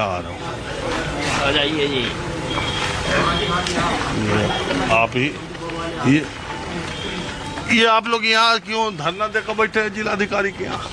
आ रहा हूँ। आ जाइए जी। आप ही ये आप लोग यहाँ क्यों धरना देकर बैठे हैं जिलाधिकारी के यहाँ?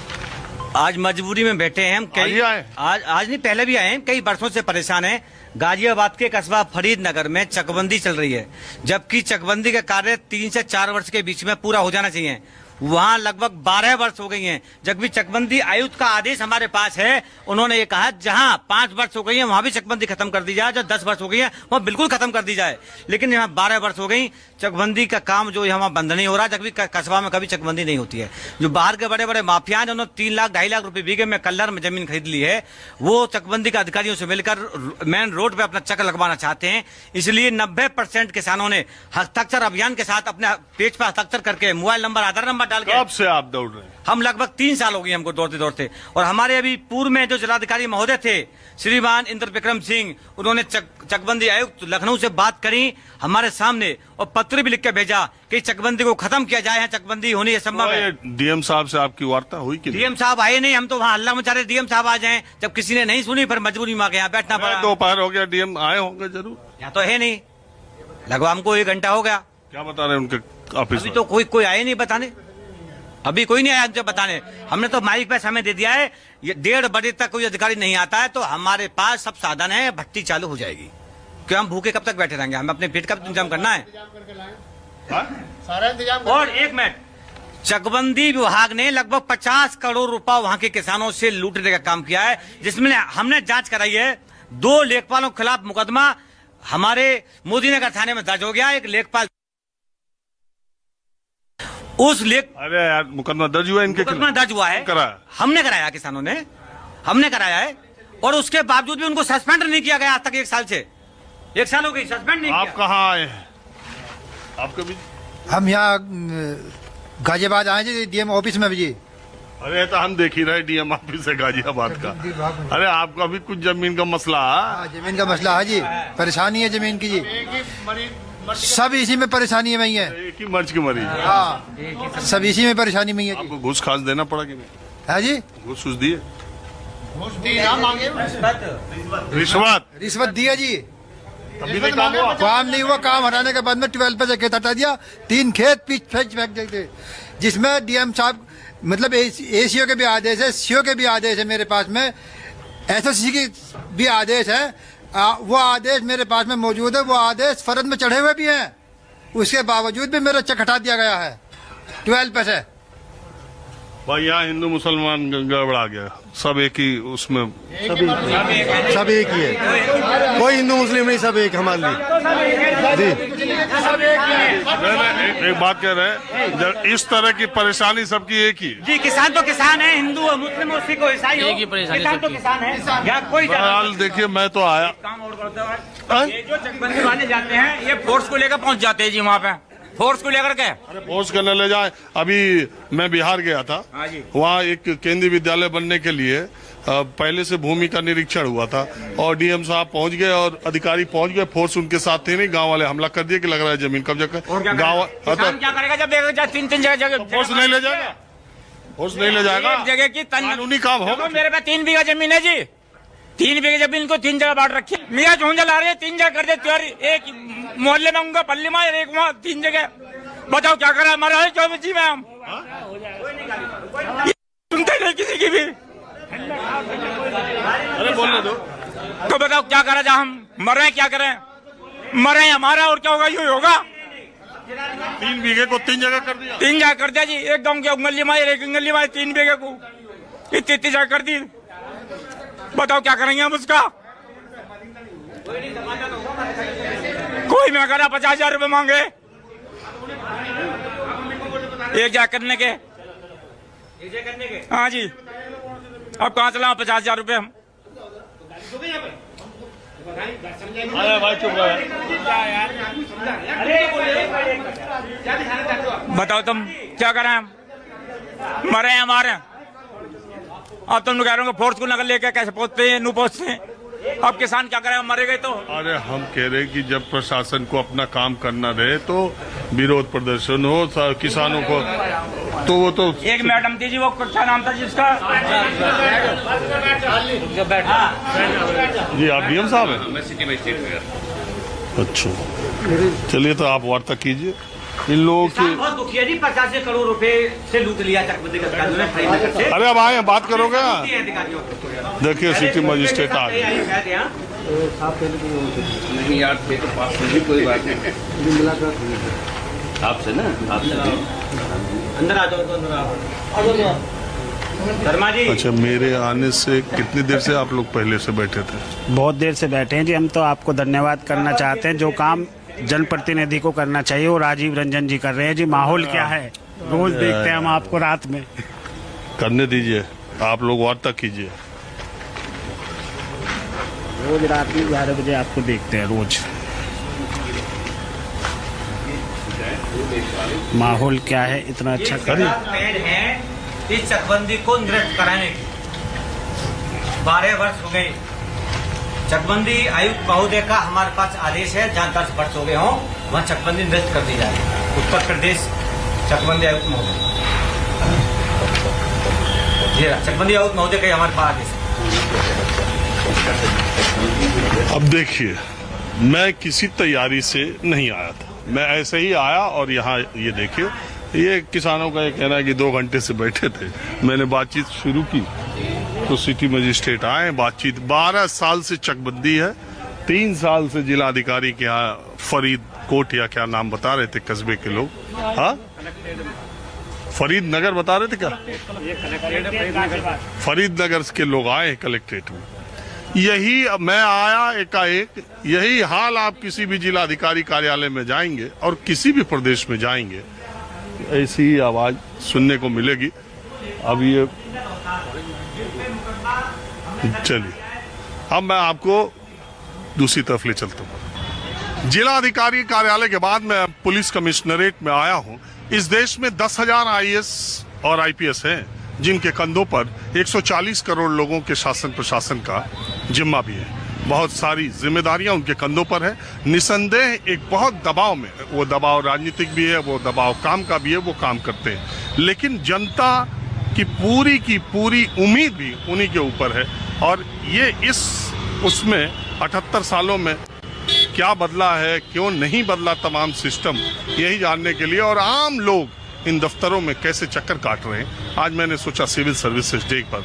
आज मजबूरी में बैठे हैं हम। आज ही आए? आज नहीं, पहले भी आए हैं। कई वर्षों से परेशान हैं। गाजियाबाद के कस्बा फरीदनगर में चकबंदी चल रही है, जबकि चकबंदी का कार्य 3 से 4 वर्ष के बीच में पूरा हो जाना चाहिए। वहाँ लगभग 12 वर्ष हो गई हैं, जबकि चकबंदी आयुक्त का आदेश हमारे पास है। उन्होंने ये कहा जहाँ 5 वर्ष हो गई है वहाँ भी चकबंदी खत्म कर दी जाए, जो 10 वर्ष हो गई है वहाँ बिल्कुल खत्म कर दी जाए। लेकिन यहाँ 12 वर्ष हो गई, चकबंदी का काम जो यहाँ बंद नहीं हो रहा, जबकि कस्बा में कभी चकबंदी नहीं होती है। जो बाहर के बड़े बड़े माफिया हैं, उन्होंने 3 लाख 2.5 लाख रुपए बीघे में कल्लर में जमीन खरीद ली है, वो चकबंदी के अधिकारियों से मिलकर मेन रोड पे अपना चक्कर लगवाना चाहते हैं। इसलिए 90% किसानों ने हस्ताक्षर अभियान के साथ अपने पेज पर हस्ताक्षर करके मोबाइल नंबर, आधार नंबर डाल के कब से आप दौड़ रहे हैं? हम लगभग 3 साल हो गए हमको दौड़ते दौड़ते। और हमारे अभी पूर्व में जो जिलाधिकारी महोदय थे श्रीमान इंद्र विक्रम सिंह, उन्होंने चकबंदी आयुक्त लखनऊ से बात करी हमारे सामने और पत्र भी लिख के भेजा कि चकबंदी को खत्म किया जाए। चकबंदी होनी असंभव है। डीएम साहब से आपकी वार्ता हुई कि डीएम साहब आए नहीं, हम तो वहाँ हल्ला मचा रहे डीएम साहब आ जाएं। जब किसी ने नहीं सुनी, फिर मजबूरी में आ गया, बैठना पड़ा। दोपहर हो गया, डीएम आए होंगे जरूर। यहाँ तो है नहीं, लगभग हमको 1 घंटा हो गया। क्या बता रहे हैं उनके ऑफिस? अभी तो कोई आए नहीं बताने, अभी कोई नहीं आया हमसे बताने। हमने तो माइक पे समय दे दिया है, ये 1:30 बजे तक कोई अधिकारी नहीं आता है तो हमारे पास सब साधन है, भट्टी चालू हो जाएगी। क्यों हम भूखे कब तक बैठे रहेंगे? हमें अपने पेट का इंतजाम करना है। सारा इंतजाम। और एक मिनट, चकबंदी विभाग ने लगभग 50 करोड़ रुपया वहां के किसानों से लूटने का काम किया है, जिसमें हमने जांच कराई है। 2 लेखपालों के खिलाफ मुकदमा हमारे मोदी नगर थाने में दर्ज हो गया। एक लेखपाल अरे यार, मुकदमा दर्ज हुआ इनके? मुकदमा दर्ज हुआ है, हमने कराया, किसानों ने हमने कराया है। और उसके बावजूद भी उनको सस्पेंड नहीं किया गया आज तक। 1 साल से 1 साल हो गई, सस्पेंड नहीं आप किया। कहाँ आए हैं? आप कभी? हम यहाँ गाजियाबाद आए जी, डीएम ऑफिस में जी। अरे तो हम देख ही रहे डीएम ऑफिस है गाजियाबाद का। अरे आपका भी कुछ जमीन का मसला है? जमीन का मसला है जी, परेशानी है जमीन की जी। सब इसी में परेशानी में ही है। एक ही मर्ज की मरीज। हाँ, सब इसी में परेशानी में ही है। आपको घूस खास देना पड़ा कि नहीं? है जी, घूस दिए? रिश्वत दी है जी, तभी नहीं काम हुआ। काम नहीं हुआ। काम हटाने के बाद में 12 पे से खेत हटा दिया, 3 खेत पीछ फेंक देते, जिसमें डीएम साहब मतलब एसीओ के भी आदेश है, सीओ के भी आदेश है, मेरे पास में एसएससी के भी आदेश है। वो आदेश मेरे पास में मौजूद है। वो आदेश फरज में चढ़े हुए भी हैं, उसके बावजूद भी मेरा चेक हटा दिया गया है 12 पे से। भाई यहाँ हिंदू मुसलमान गड़बड़ा गया, सब एक ही उसमें। सब एक ही है, कोई हिंदू मुस्लिम नहीं, सब एक हमारे लिए जी। एक बात कह रहे हैं, जब इस तरह की परेशानी सबकी एक ही जी। किसान तो किसान है, हिंदू हो, मुस्लिम हो, सिख हो, ईसाई हो, किसान तो किसान है। यहाँ कोई हाल देखिए, मैं तो आया। काम और करता है। ये जो चकबंदी वाले जाते हैं, ये फोर्स को लेकर पहुंच जाते हैं जी वहाँ पे, फोर्स को लेकर के। अरे फोर्स करने ले जाए। अभी मैं बिहार गया था, वहाँ एक केंद्रीय विद्यालय बनने के लिए पहले से भूमि का निरीक्षण हुआ था और डीएम साहब पहुंच गए और अधिकारी पहुंच गए। फोर्स उनके साथ थे नहीं, गांव वाले हमला कर दिए कि लग रहा है जमीन कब्जा कर। गाँव क्या करेगा जब 3 जगह फोर्स नहीं ले जाएगा? फोर्स नहीं ले जाएगा, जगह की कानूनी काम होगा। मेरे पास 3 बीघा जमीन है जी, 3 बीघे जमीन को 3 जगह बांट रखी। मियाँ झोंझा ला रहे हैं, 3 जगह कर दे। एक मोहल्ले में उनका पल्ली में, एक वहाँ 3 जगह। बताओ क्या करा हमारा है 24 जी में हम सुनते नहीं किसी की भी। अरे बोलने दो। तो बताओ क्या करा, जहाँ हम मर रहे हैं क्या करें? मरे हमारा और क्या होगा? यूँ होगा। 3 बीघे को 3 जगह कर दिया। 3 जगह कर दिया जी। एक गाँव के उंगली माए, एक उंगली माए, 3 बीघे को इतनी जगह कर दी। बताओ क्या करेंगे हम उसका? कोई मैं करा 50,000 रुपए मांगे एक जगह करने के। हाँ जी, अब कहाँ चला 50,000 रुपए हम? अरे भाई चुप रहो। बताओ तुम क्या करें हम? मरे हैं हमारे। अब तुम कह रहे हो फोर्स को नकल लेके कैसे पहुंचते हैं, नू पहुंचते हैं। अब किसान क्या करें, हम मरे गए तो। अरे हम कह रहे कि जब प्रशासन को अपना काम करना रहे तो विरोध प्रदर्शन हो, किसानों को तो वो तो एक मैडम थी जी, वो क्या नाम था जिसका? जी आप डीएम साहब हैं? मैं सिटी मजिस्ट्रेट। अच्छा, चलिए तो आप वार्ता कीजिए इन लोगों की। बहुत दुखी है जी, 85 करोड़ रुपए से लूट लिया चकबंदी के अधिकारियों ने फरीदनगर से। अरे अब आए बात करोगे? देखिए सिटी मजिस्ट्रेट आ गए। नहीं यार, थे तो पास में भी, कोई बात नहीं। आपसे ना, आपसे अंदर आ जाओ, अंदर आ जाओ शर्मा जी। अच्छा, मेरे आने से कितनी देर से आप लोग पहले से बैठे थे? बहुत देर से बैठे हैं जी। हम तो आपको धन्यवाद करना चाहते हैं, जो काम जनप्रतिनिधि को करना चाहिए वो राजीव रंजन जी कर रहे हैं जी। माहौल क्या है, रोज देखते हैं हम आपको रात में। करने दीजिए, आप लोग वार्ता कीजिए। रोज रात में 11 बजे आपको देखते हैं रोज। माहौल क्या है, इतना अच्छा करिए। पेड़ है इस चकबंदी को निरस्त कराने की 12 वर्ष हो गए। चकबंदी आयुक्त महोदय का हमारे पास आदेश है, जहाँ 10 वर्ष हो गए हों वहाँ चकबंदी निरस्त कर दी जाए। उत्तर प्रदेश चकबंदी आयुक्त महोदय, ये चकबंदी आयुक्त महोदय का हमारे पास आदेश है। अब देखिए, मैं किसी तैयारी से नहीं आया था, मैं ऐसे ही आया और यहाँ ये देखिए, ये किसानों का ये कहना है कि 2 घंटे से बैठे थे। मैंने बातचीत शुरू की तो सिटी मजिस्ट्रेट आए, बातचीत 12 साल से चकबंदी है। 3 साल से जिलाधिकारी के यहाँ फरीद कोट या क्या नाम बता रहे थे कस्बे के लोग, हाँ फरीद नगर बता रहे थे क्या? फरीद नगर के लोग आए कलेक्ट्रेट में। यही मैं आया एकाएक, यही हाल आप किसी भी जिलाधिकारी कार्यालय में जाएंगे और किसी भी प्रदेश में जाएंगे, ऐसी ही आवाज सुनने को मिलेगी। अब ये चलिए, अब मैं आपको दूसरी तरफ ले चलता हूँ। जिलाधिकारी कार्यालय के बाद मैं पुलिस कमिश्नरेट में आया हूँ। इस देश में 10,000 IAS और IPS हैं, जिनके कंधों पर 140 करोड़ लोगों के शासन प्रशासन का जिम्मा भी है। बहुत सारी जिम्मेदारियां उनके कंधों पर है। निसंदेह एक बहुत दबाव में, वो दबाव राजनीतिक भी है, वो दबाव काम का भी है, वो काम करते हैं। लेकिन जनता की पूरी उम्मीद भी उन्हीं के ऊपर है। और ये उसमें 78 सालों में क्या बदला है, क्यों नहीं बदला तमाम सिस्टम, यही जानने के लिए, और आम लोग इन दफ्तरों में कैसे चक्कर काट रहे हैं, आज मैंने सोचा सिविल सर्विसेज डे पर